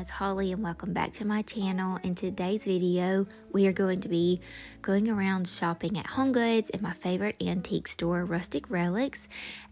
is Holly and welcome back to my channel. In today's video, we are going to be going around shopping at HomeGoods in my favorite antique store, Rustic Relics,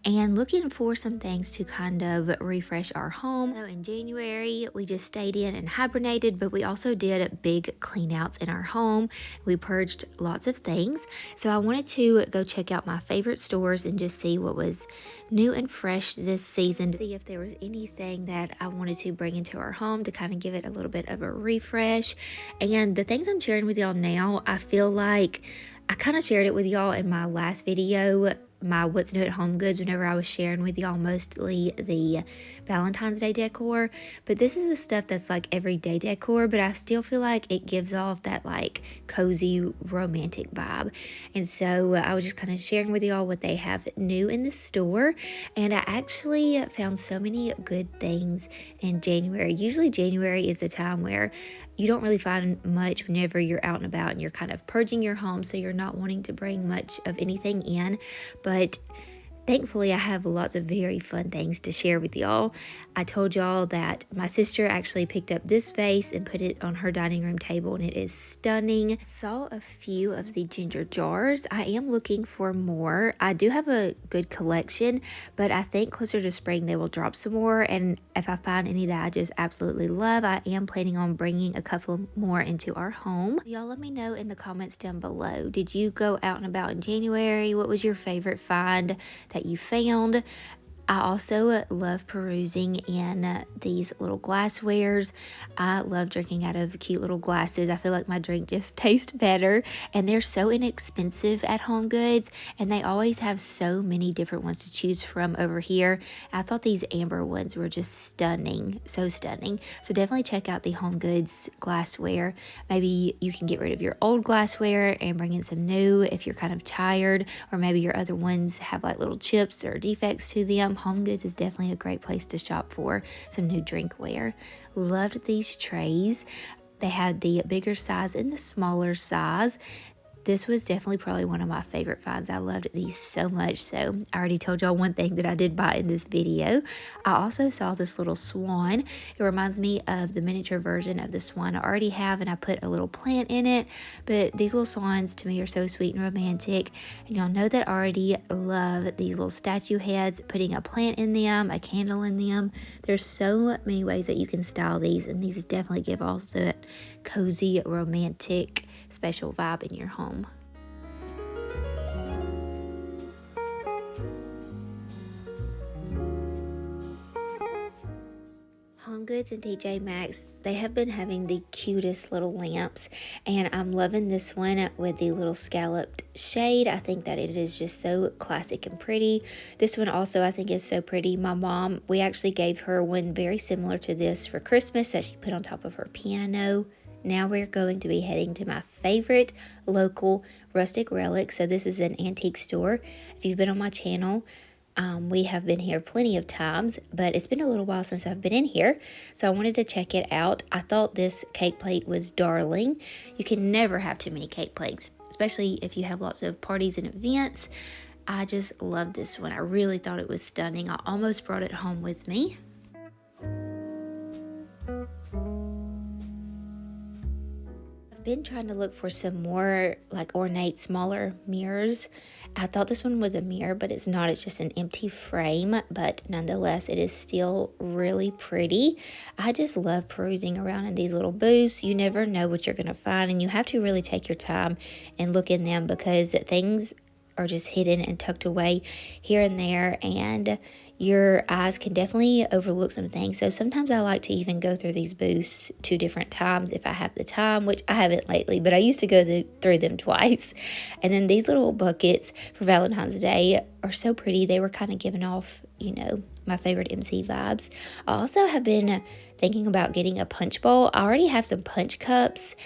and looking for some things to kind of refresh our home. So in January, we just stayed in and hibernated, but we also did big clean outs in our home. We purged lots of things. So I wanted to go check out my favorite stores and just see what was new and fresh this season, to see if there was anything that I wanted to bring into our home to kind of give it a little bit of a refresh. And the things I'm sharing with y'all now, I feel like I kind of shared it with y'all in my last video, my what's new at HomeGoods, whenever I was sharing with y'all mostly the Valentine's Day decor. But this is the stuff that's like everyday decor, but I still feel like it gives off that like cozy romantic vibe. And so I was just kind of sharing with y'all what they have new in the store, and I actually found so many good things in January. Usually January is the time where you don't really find much whenever you're out and about and you're kind of purging your home, so you're not wanting to bring much of anything in. But thankfully, I have lots of very fun things to share with y'all. I told y'all that my sister actually picked up this vase and put it on her dining room table, and it is stunning. I saw a few of the ginger jars. I am looking for more. I do have a good collection, but I think closer to spring they will drop some more, and if I find any that I just absolutely love, I am planning on bringing a couple more into our home. Y'all let me know in the comments down below. Did you go out and about in January? What was your favorite find that you found? I also love perusing in these little glasswares. I love drinking out of cute little glasses. I feel like my drink just tastes better, and they're so inexpensive at HomeGoods, and they always have so many different ones to choose from over here. I thought these amber ones were just stunning, so stunning. So definitely check out the HomeGoods glassware. Maybe you can get rid of your old glassware and bring in some new if you're kind of tired, or maybe your other ones have like little chips or defects to them. HomeGoods is definitely a great place to shop for some new drinkware. Loved these trays. They had the bigger size and the smaller size. This was definitely probably one of my favorite finds. I loved these so much. So I already told y'all one thing that I did buy in this video. I also saw this little swan. It reminds me of the miniature version of the swan I already have, and I put a little plant in it. But these little swans to me are so sweet and romantic. And y'all know that I already love these little statue heads, putting a plant in them, a candle in them. There's so many ways that you can style these, and these definitely give off that cozy, romantic, special vibe in your home. HomeGoods and TJ Maxx, they have been having the cutest little lamps, and I'm loving this one with the little scalloped shade. I think that it is just so classic and pretty. This one also I think is so pretty. My mom, we actually gave her one very similar to this for Christmas that she put on top of her piano. Now we're going to be heading to my favorite local Rustic Relics. So this is an antique store. If you've been on my channel, we have been here plenty of times, but it's been a little while since I've been in here, so I wanted to check it out. I thought this cake plate was darling. You can never have too many cake plates, especially if you have lots of parties and events. I just love this one. I really thought it was stunning. I almost brought it home with me. Been trying to look for some more like ornate smaller mirrors. I thought this one was a mirror, but it's not. It's just an empty frame, but nonetheless it is still really pretty. I just love perusing around in these little booths. You never know what you're gonna find, and you have to really take your time and look in them because things are just hidden and tucked away here and there, and your eyes can definitely overlook some things. So sometimes I like to even go through these booths 2 different times if I have the time, which I haven't lately, but I used to go through them twice. And then these little buckets for Valentine's Day are so pretty. They were kind of giving off, you know, my favorite MC vibes. I also have been thinking about getting a punch bowl. I already have some punch cups,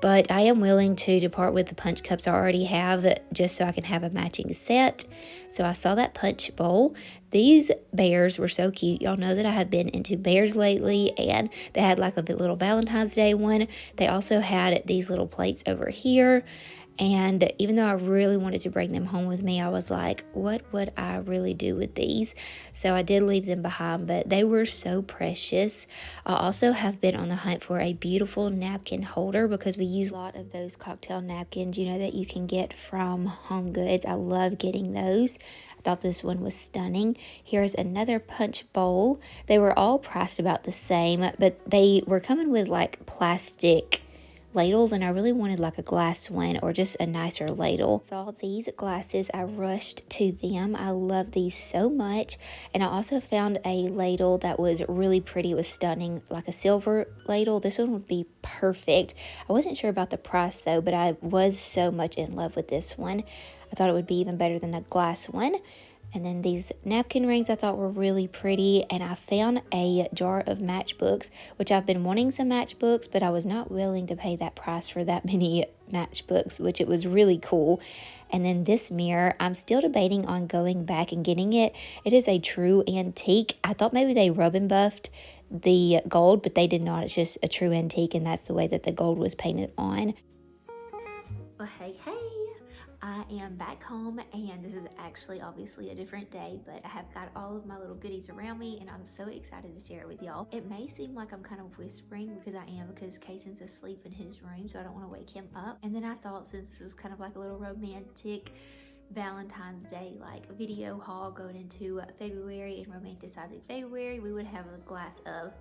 but I am willing to depart with the punch cups I already have just so I can have a matching set. So I saw that punch bowl. These bears were so cute. Y'all know that I have been into bears lately, and they had like a little Valentine's Day one. They also had these little plates over here, And even though I really wanted to bring them home with me, I was like, what would I really do with these? So I did leave them behind, but they were so precious. I also have been on the hunt for a beautiful napkin holder because we use a lot of those cocktail napkins, you know, that you can get from HomeGoods. I love getting those. I thought this one was stunning. Here's another punch bowl. They were all priced about the same, but they were coming with like plastic ladles, and I really wanted like a glass one or just a nicer ladle. Saw these glasses, I rushed to them. I love these so much. And I also found a ladle that was really pretty. It was stunning, like a silver ladle. This one would be perfect. I wasn't sure about the price though, but I was so much in love with this one. I thought it would be even better than the glass one. And then these napkin rings I thought were really pretty. And I found a jar of matchbooks, which I've been wanting some matchbooks, but I was not willing to pay that price for that many matchbooks, which it was really cool. And then this mirror, I'm still debating on going back and getting it. It is a true antique. I thought maybe they rub and buffed the gold, but they did not. It's just a true antique, and that's the way that the gold was painted on. Well, hey, I am back home, and this is actually obviously a different day, but I have got all of my little goodies around me, and I'm so excited to share it with y'all. It may seem like I'm kind of whispering because I am, because Kaysen's asleep in his room, so I don't want to wake him up. And then I thought, since this was kind of like a little romantic Valentine's Day like video haul going into February and romanticizing February, we would have a glass of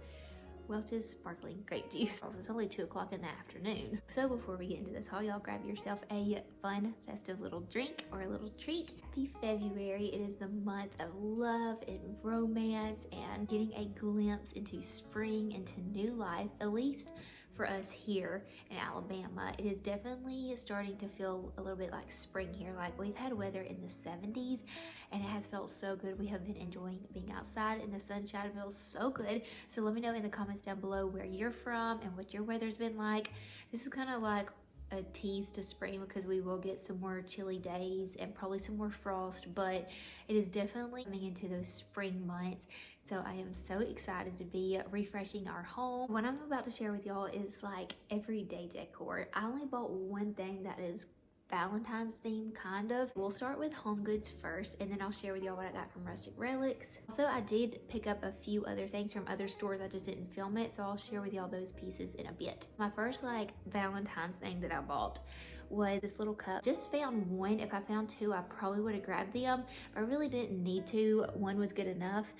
Welch's sparkling grape juice. It's only 2 o'clock in the afternoon. So before we get into this haul, y'all grab yourself a fun, festive little drink or a little treat. Happy February. It is the month of love and romance and getting a glimpse into spring, into new life, at least for us here in Alabama. It is definitely starting to feel a little bit like spring here. Like, we've had weather in the 70s and it has felt so good. We have been enjoying being outside in the sunshine. It feels so good. So let me know in the comments down below where you're from and what your weather's been like. This is kind of like a tease to spring because we will get some more chilly days and probably some more frost, but it is definitely coming into those spring months. So I am so excited to be refreshing our home. What I'm about to share with y'all is like everyday decor. I only bought one thing that is Valentine's theme, kind of. We'll start with HomeGoods first, and then I'll share with y'all what I got from Rustic Relics. Also, I did pick up a few other things from other stores. I just didn't film it, so I'll share with y'all those pieces in a bit. My first like Valentine's thing that I bought was this little cup. Just found one. If I found two, I probably would have grabbed them, but I really didn't need to. One was good enough.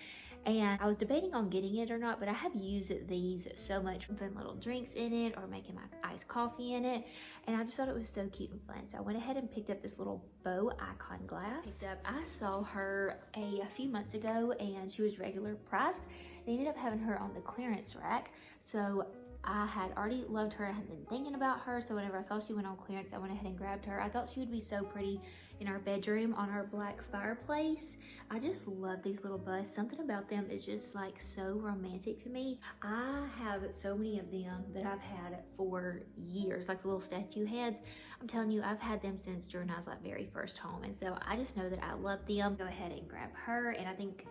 And I was debating on getting it or not, but I have used these so much, putting little drinks in it or making my iced coffee in it. And I just thought it was so cute and fun. So I went ahead and picked up this little bow icon glass. I saw her a few months ago and she was regular priced. They ended up having her on the clearance rack. So I had already loved her. I had been thinking about her. So whenever I saw she went on clearance, I went ahead and grabbed her. I thought she would be so pretty in our bedroom on our black fireplace. I just love these little busts. Something about them is just like so romantic to me. I have so many of them that I've had for years, like the little statue heads. I'm telling you, I've had them since Jordan's like very first home. And so I just know that I love them. Go ahead and grab her. And I think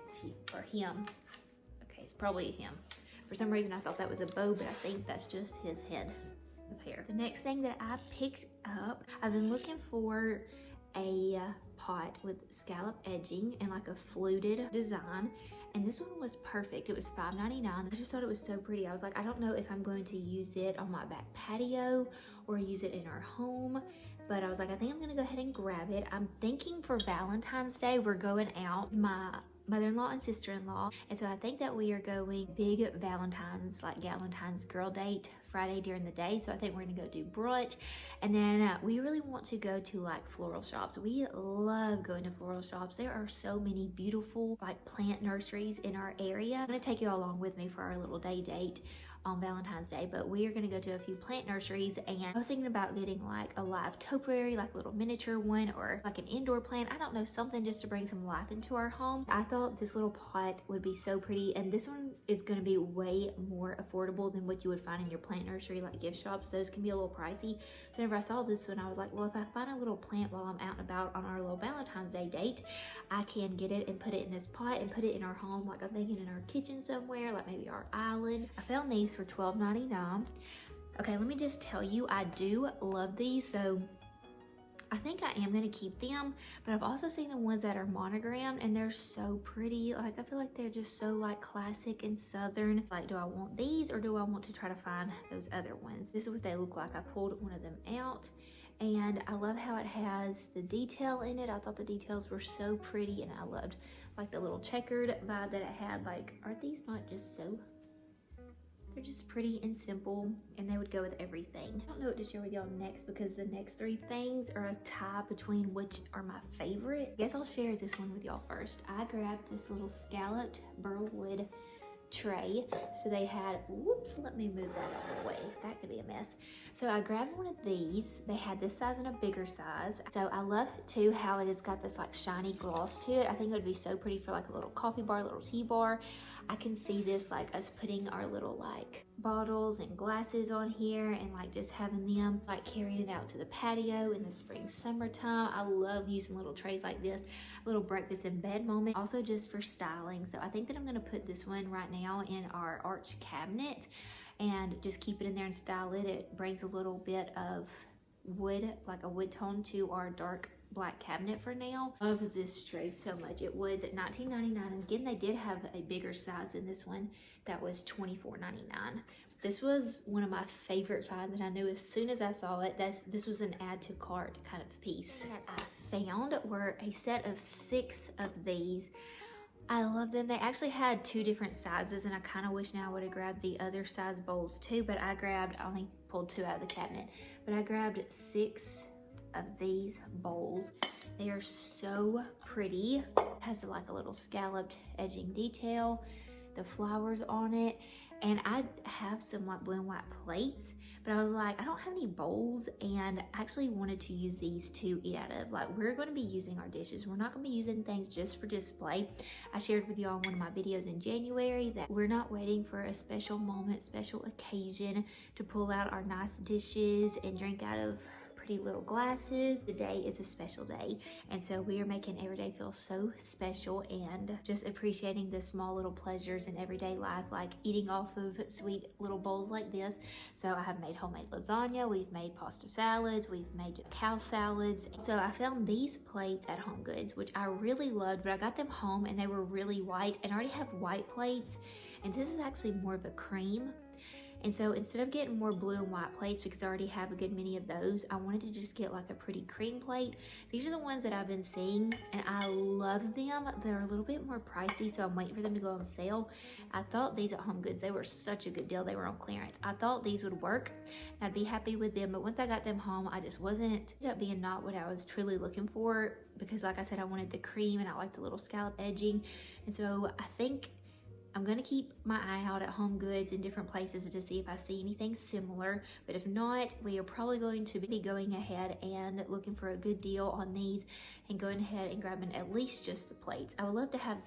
or him. Okay, it's probably him. For some reason, I thought that was a bow, but I think that's just his head of hair. The next thing that I picked up, I've been looking for a pot with scallop edging and like a fluted design. And this one was perfect. It was $5.99. I just thought it was so pretty. I was like, I don't know if I'm going to use it on my back patio or use it in our home. But I was like, I think I'm gonna go ahead and grab it. I'm thinking for Valentine's Day, we're going out. My mother-in-law and sister-in-law, and so I think that we are going big Valentine's, like Galentine's girl date Friday during the day. So I think we're gonna go do brunch, and then we really want to go to like floral shops. We love going to floral shops. There are so many beautiful like plant nurseries in our area. I'm gonna take you all along with me for our little day date on Valentine's Day, but we are going to go to a few plant nurseries, and I was thinking about getting like a live topiary, like a little miniature one, or like an indoor plant. I don't know, something just to bring some life into our home. I thought this little pot would be so pretty, and this one is going to be way more affordable than what you would find in your plant nursery, like gift shops. Those can be a little pricey. So whenever I saw this one, I was like, well, if I find a little plant while I'm out and about on our little Valentine's Day date, I can get it and put it in this pot and put it in our home. Like I'm thinking in our kitchen somewhere, like maybe our island. I found these for $12.99. Okay, let me just tell you, I do love these. So I think I am gonna keep them, but I've also seen the ones that are monogrammed and they're so pretty. Like, I feel like they're just so like classic and southern. Like, do I want these or do I want to try to find those other ones? This is what they look like. I pulled one of them out and I love how it has the detail in it. I thought the details were so pretty and I loved like the little checkered vibe that it had. Like, aren't these not just so, they're just pretty and simple and they would go with everything. I don't know what to share with y'all next because the next three things are a tie between which are my favorite. I guess I'll share this one with y'all first. I grabbed this little scalloped burl wood tray. So they had, whoops, let me move that out of the way. That could be a mess. So I grabbed one of these. They had this size and a bigger size. So I love too how it has got this like shiny gloss to it. I think it would be so pretty for like a little coffee bar, little tea bar. I can see this like us putting our little like bottles and glasses on here and like just having them like carrying it out to the patio in the spring, summertime. I love using little trays like this, little breakfast in bed moment, also just for styling. So I think that I'm gonna put this one right now in our arch cabinet and just keep it in there and style it. It brings a little bit of wood, like a wood tone to our dark black cabinet for now. Love this tray so much. It was at $19.99 and again they did have a bigger size than this one that was $24.99. This was one of my favorite finds and I knew as soon as I saw it this was an add to cart kind of piece. That I found were a set of 6 of these. I love them. They actually had 2 different sizes and I kind of wish now I would have grabbed the other size bowls too, but I only pulled 2 out of the cabinet, but I grabbed 6 of these bowls. They are so pretty. It has like a little scalloped edging detail, the flowers on it, and I have some like blue and white plates, but I was like, I don't have any bowls and I actually wanted to use these to eat out of. Like, we're going to be using our dishes. We're not going to be using things just for display. I shared with y'all in one of my videos in January that we're not waiting for a special moment, special occasion to pull out our nice dishes and drink out of pretty little glasses. Today is a special day and so we are making every day feel so special and just appreciating the small little pleasures in everyday life, like eating off of sweet little bowls like this. So I have made homemade lasagna, we've made pasta salads, we've made cow salads. So I found these plates at HomeGoods, which I really loved, but I got them home and they were really white and I already have white plates and this is actually more of a cream. And so instead of getting more blue and white plates, because I already have a good many of those, I wanted to just get like a pretty cream plate. These are the ones that I've been seeing and I love them. They're a little bit more pricey, so I'm waiting for them to go on sale. I thought these at HomeGoods, they were such a good deal. They were on clearance. I thought these would work and I'd be happy with them, but once I got them home, I just ended up being not what I was truly looking for, because like I said, I wanted the cream and I like the little scallop edging. And so I think I'm gonna keep my eye out at HomeGoods in different places to see if I see anything similar, but if not, we are probably going to be going ahead and looking for a good deal on these and going ahead and grabbing at least just the plates. I would love to have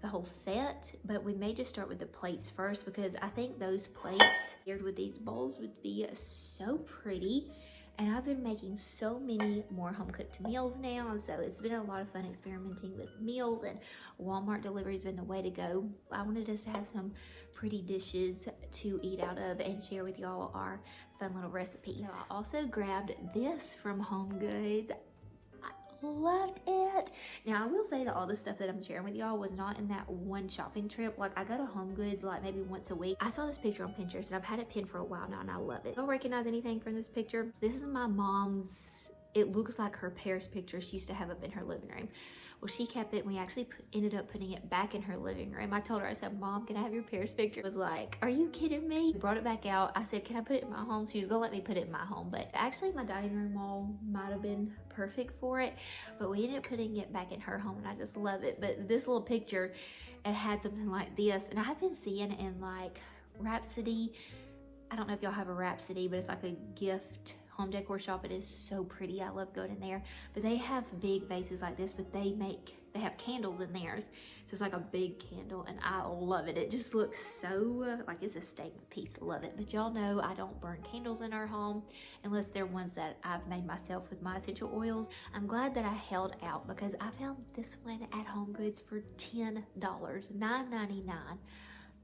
the whole set, but we may just start with the plates first because I think those plates paired with these bowls would be so pretty. And I've been making so many more home cooked meals now, and so it's been a lot of fun experimenting with meals, and Walmart delivery has been the way to go. I wanted us to have some pretty dishes to eat out of and share with y'all our fun little recipes. So I also grabbed this from HomeGoods. Loved it. Now I will say that all the stuff that I'm sharing with y'all was not in that one shopping trip. Like, I go to HomeGoods like maybe once a week. I saw this picture on Pinterest and I've had it pinned for a while now and I love it. Don't recognize anything from this picture. This is my mom's, it looks like her Paris picture she used to have up in her living room. Well, she kept it and we actually ended up putting it back in her living room. I told her, I said, Mom, can I have your Paris picture? I was like, are you kidding me? Brought it back out. I said, can I put it in my home? She was gonna let me put it in my home, but actually my dining room wall might have been perfect for it, but we ended up putting it back in her home and I just love it. But this little picture, it had something like this, and I've been seeing it in like Rhapsody. I don't know if y'all have a Rhapsody, but it's like a gift home decor shop. It is so pretty. I love going in there. But they have big vases like this, but they have candles in theirs. So it's like a big candle and I love it. It just looks so like it's a statement piece. Love it. But y'all know I don't burn candles in our home unless they're ones that I've made myself with my essential oils. I'm glad that I held out because I found this one at HomeGoods for $10, $9.99.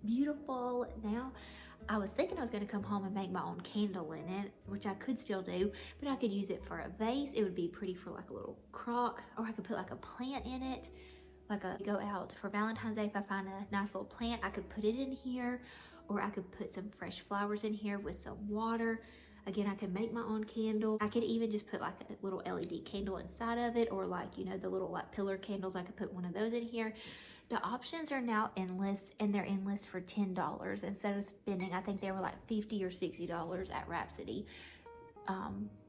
Beautiful. Now I was thinking I was gonna come home and make my own candle in it, which I could still do, but I could use it for a vase. It would be pretty for like a little crock, or I could put like a plant in it. Go out for Valentine's Day, if I find a nice little plant, I could put it in here, or I could put some fresh flowers in here with some water. Again, I could make my own candle. I could even just put like a little LED candle inside of it, or like, you know, the little like pillar candles, I could put one of those in here. The options are now endless, and they're endless for $10 instead of spending, I think they were like $50 or $60 at Rhapsody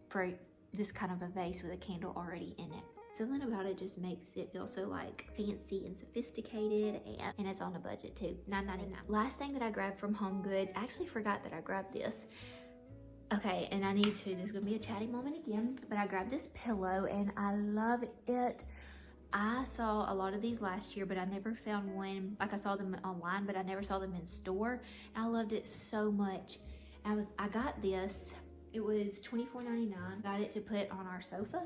for this kind of a vase with a candle already in it. Something about it just makes it feel so like fancy and sophisticated, and it's on a budget too, $9.99. Last thing that I grabbed from HomeGoods, I actually forgot that I grabbed this. Okay, and this is gonna be a chatty moment again, but I grabbed this pillow and I love it. I saw a lot of these last year, but I never found one, like I saw them online, but I never saw them in store. And I loved it so much. I got this, it was $24.99. Got it to put on our sofa.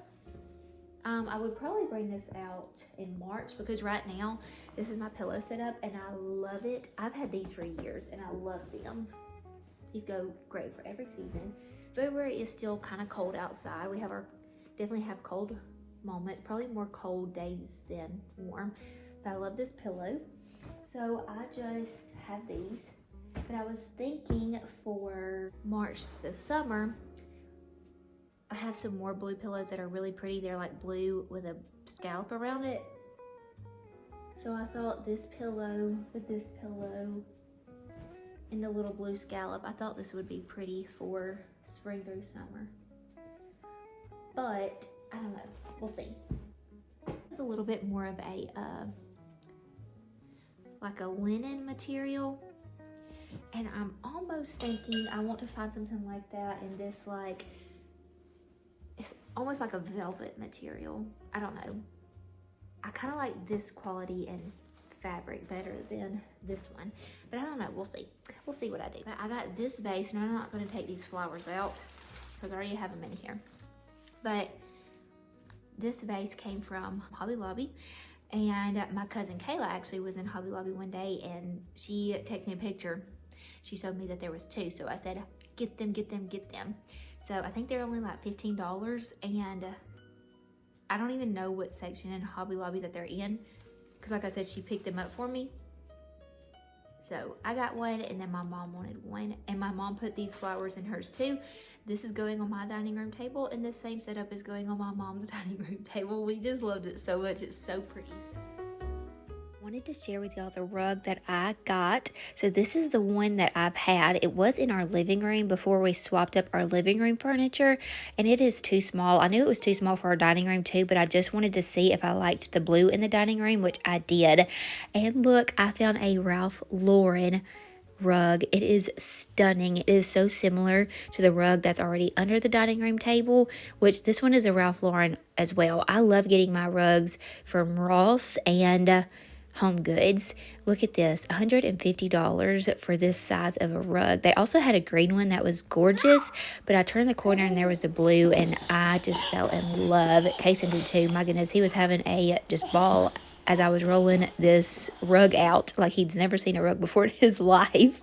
I would probably bring this out in March, because right now, this is my pillow setup and I love it. I've had these for years and I love them. These go great for every season. February is still kind of cold outside. We definitely have cold moments, probably more cold days than warm, but I love this pillow. So I just have these, but I was thinking for March, the summer, I have some more blue pillows that are really pretty. They're like blue with a scallop around it. So I thought this pillow with this pillow and the little blue scallop, I thought this would be pretty for spring through summer. But I don't know, we'll see. It's a little bit more of a, like a linen material. And I'm almost thinking I want to find something like that in this, like, it's almost like a velvet material. I don't know. I kind of like this quality and fabric better than this one, but I don't know, we'll see. We'll see what I do. But I got this vase, and I'm not gonna take these flowers out because I already have them in here. But this vase came from Hobby Lobby, and my cousin Kayla actually was in Hobby Lobby one day, and she texted me a picture. She showed me that there was two, so I said, get them, get them, get them. So I think they're only like $15, and I don't even know what section in Hobby Lobby that they're in, because like I said, she picked them up for me. So I got one, and then my mom wanted one, and my mom put these flowers in hers too. This is going on my dining room table, and the same setup is going on my mom's dining room table. We just loved it so much. It's so pretty. Wanted to share with y'all the rug that I got. So this is the one that I've had. It was in our living room before we swapped up our living room furniture, and it is too small. I knew it was too small for our dining room too, but I just wanted to see if I liked the blue in the dining room, which I did. And look, I found a Ralph Lauren rug. It is stunning. It is so similar to the rug that's already under the dining room table, which this one is a Ralph Lauren as well. I love getting my rugs from Ross and HomeGoods. Look at this, $150 for this size of a rug. They also had a green one that was gorgeous, but I turned the corner and there was a blue, and I just fell in love. Kason did too. My goodness, he was having a just ball as I was rolling this rug out like he'd never seen a rug before in his life.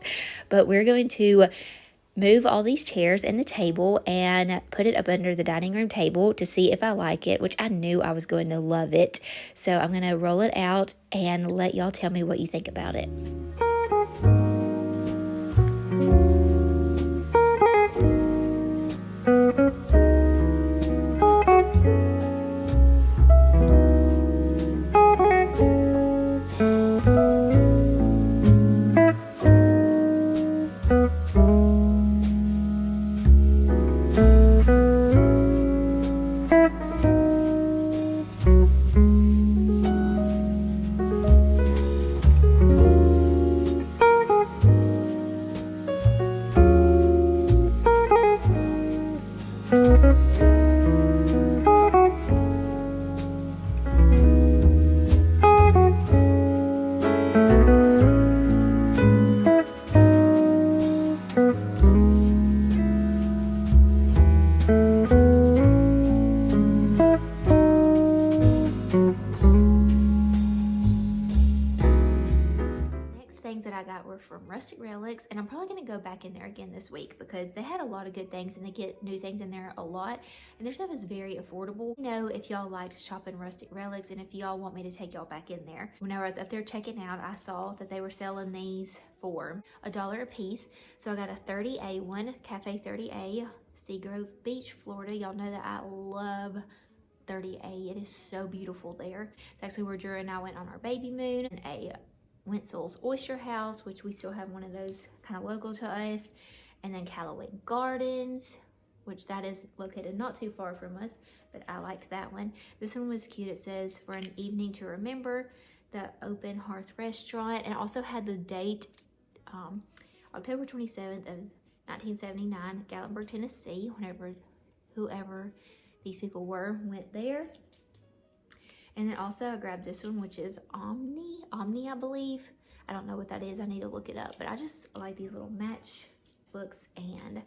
But we're going to move all these chairs and the table and put it up under the dining room table to see if I like it, which I knew I was going to love it. So I'm going to roll it out and let y'all tell me what you think about it. Rustic Relics, and I'm probably going to go back in there again this week because they had a lot of good things and they get new things in there a lot, and their stuff is very affordable. You know, if y'all liked shopping Rustic Relics and if y'all want me to take y'all back in there. Whenever I was up there checking out, I saw that they were selling these for $1 a piece. So I got a 30A one, Cafe 30A, Seagrove Beach, Florida. Y'all know that I love 30A. It is so beautiful there. It's actually where Drew and I went on our baby moon. And a Winsel's Oyster House, which we still have one of those kind of local to us. And then Callaway Gardens, which that is located not too far from us, but I liked that one. This one was cute. It says, for an evening to remember, the Open Hearth Restaurant. And it also had the date, October 27th of 1979, Gatlinburg, Tennessee, whoever these people went there. And then also I grabbed this one, which is Omni, I believe. I don't know what that is. I need to look it up, but I just like these little matchbooks, and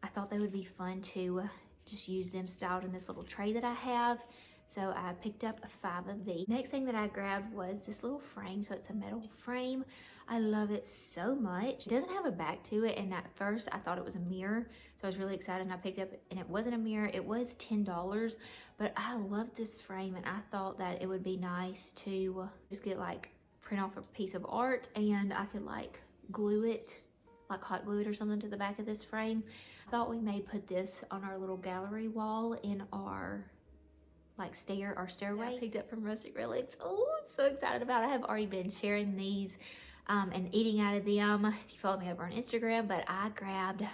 I thought they would be fun to just use them styled in this little tray that I have. So I picked up 5 of these. Next thing that I grabbed was this little frame. So it's a metal frame. I love it so much. It doesn't have a back to it, and at first I thought it was a mirror. So I was really excited, and I picked up, and it wasn't a mirror. It was $10, but I love this frame, and I thought that it would be nice to just get like print off a piece of art, and I could like glue it, like hot glue it or something to the back of this frame. I thought we may put this on our little gallery wall in our stairway. I picked up from Rustic Relics. Oh, I'm so excited about it. I have already been sharing these and eating out of them if you follow me over on Instagram, but I grabbed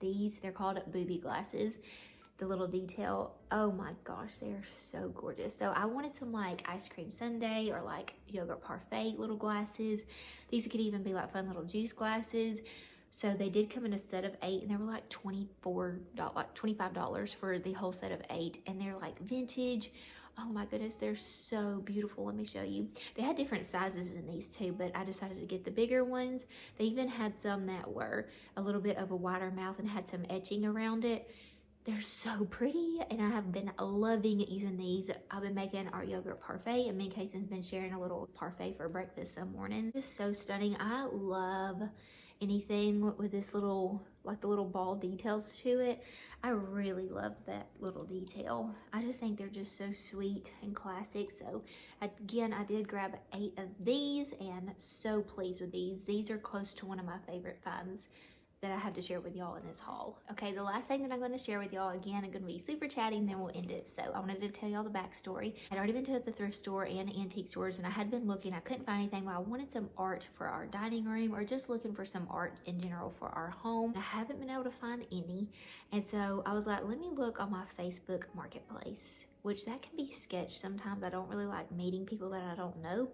these. They're called booby glasses. The little detail, oh my gosh, they're so gorgeous. So I wanted some like ice cream sundae or like yogurt parfait little glasses. These could even be like fun little juice glasses. So they did come in a set of 8, and they were like $25 for the whole set of 8, and they're like vintage. Oh my goodness, they're so beautiful. Let me show you. They had different sizes in these too, but I decided to get the bigger ones. They even had some that were a little bit of a wider mouth and had some etching around it. They're so pretty, and I have been loving using these. I've been making our yogurt parfait, and me and Kaysen's been sharing a little parfait for breakfast some mornings. Just so stunning. I love anything with this little, like the little ball details to it. I really love that little detail. I just think they're just so sweet and classic. So again, I did grab 8 of these, and so pleased with these. These are close to one of my favorite finds that I have to share with y'all in this haul. Okay, the last thing that I'm going to share with y'all, again, I'm going to be super chatty and then we'll end it. So I wanted to tell y'all the backstory. I'd already been to the thrift store and antique stores, and I had been looking. I couldn't find anything, but I wanted some art for our dining room, or just looking for some art in general for our home. I haven't been able to find any, and so I was like, let me look on my Facebook Marketplace, which that can be sketch sometimes. I don't really like meeting people that I don't know,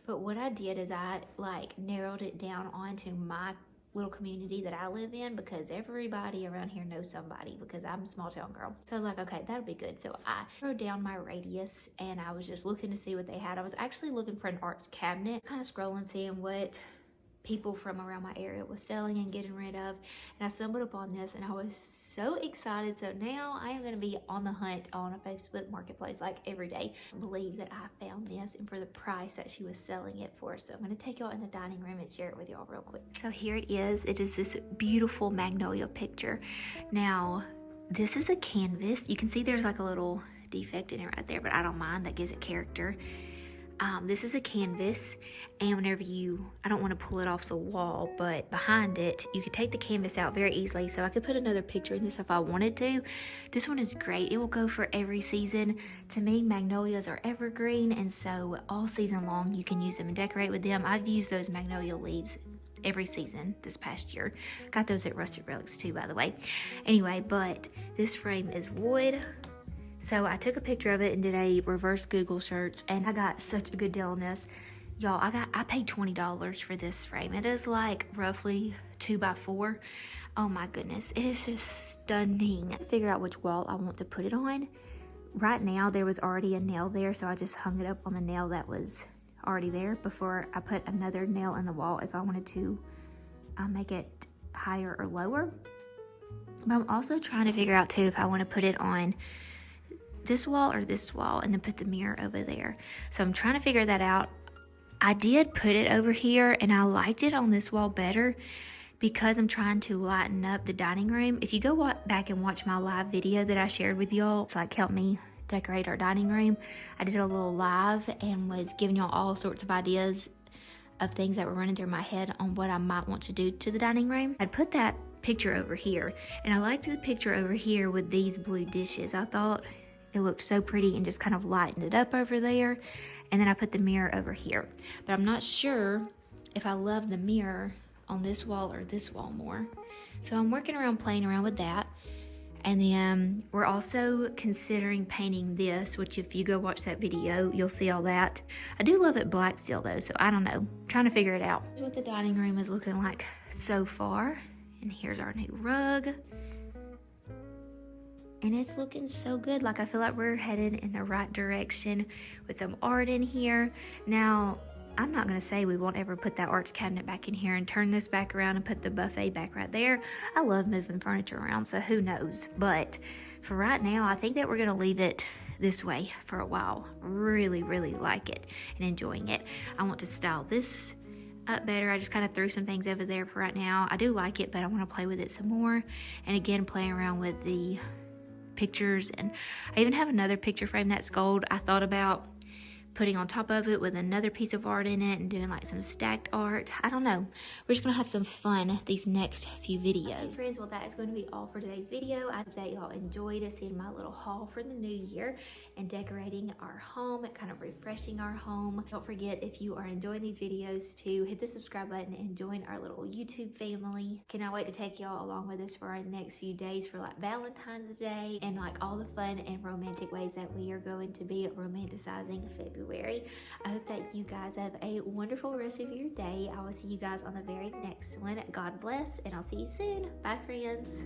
but what I did is I like narrowed it down onto my little community that I live in, because everybody around here knows somebody, because I'm a small town girl. So I was like, okay, that'll be good. So I wrote down my radius, and I was just looking to see what they had. I was actually looking for an art cabinet, kind of scrolling, seeing what people from around my area was selling and getting rid of, and I stumbled upon this, and I was so excited. So now I am going to be on the hunt on a Facebook Marketplace like every day. I believe that I found this, and for the price that she was selling it for. So I'm going to take y'all in the dining room and share it with y'all real quick. So here it is. It is this beautiful magnolia picture. Now this is a canvas. You can see there's like a little defect in it right there, but I don't mind. That gives it character. This is a canvas, and whenever I don't want to pull it off the wall, but behind it, you could take the canvas out very easily. So I could put another picture in this if I wanted to. This one is great. It will go for every season. To me, magnolias are evergreen, and so all season long you can use them and decorate with them. I've used those magnolia leaves every season this past year. Got those at Rustic Relics too, by the way. Anyway, but this frame is wood. So I took a picture of it and did a reverse Google search, and I got such a good deal on this. Y'all, I paid $20 for this frame. It is like roughly 2x4. Oh my goodness, it is just stunning. Figure out which wall I want to put it on. Right now there was already a nail there, so I just hung it up on the nail that was already there before I put another nail in the wall if I wanted to make it higher or lower. But I'm also trying to figure out too if I want to put it on this wall or this wall, and then put the mirror over there. So I'm trying to figure that out. I did put it over here, and I liked it on this wall better because I'm trying to lighten up the dining room. If you go back and watch my live video that I shared with y'all, it's like help me decorate our dining room. I did a little live and was giving y'all all sorts of ideas of things that were running through my head on what I might want to do to the dining room. I'd put that picture over here, and I liked the picture over here with these blue dishes. I thought it looked so pretty and just kind of lightened it up over there. And then I put the mirror over here, but I'm not sure if I love the mirror on this wall or this wall more. So I'm working around, playing around with that. And then we're also considering painting this, which if you go watch that video, you'll see all that. I do love it black still though, so I don't know. I'm trying to figure it out. Here's what the dining room is looking like so far. And here's our new rug. And it's looking so good. Like I feel like we're headed in the right direction with some art in here. Now, I'm not gonna say we won't ever put that art cabinet back in here and turn this back around and put the buffet back right there. I love moving furniture around, so who knows? But for right now, I think that we're gonna leave it this way for a while. Really, really like it and enjoying it. I want to style this up better. I just kind of threw some things over there for right now. I do like it, but I want to play with it some more. And again, playing around with the pictures. And I even have another picture frame that's gold. I thought about putting on top of it with another piece of art in it and doing like some stacked art. I don't know. We're just gonna have some fun these next few videos. Hey friends, well that is going to be all for today's video. I hope that y'all enjoyed seeing my little haul for the new year and decorating our home and kind of refreshing our home. Don't forget, if you are enjoying these videos, to hit the subscribe button and join our little YouTube family. Cannot wait to take y'all along with us for our next few days for like Valentine's Day and like all the fun and romantic ways that we are going to be romanticizing February. I hope that you guys have a wonderful rest of your day. I will see you guys on the very next one. God bless, and I'll see you soon. Bye, friends.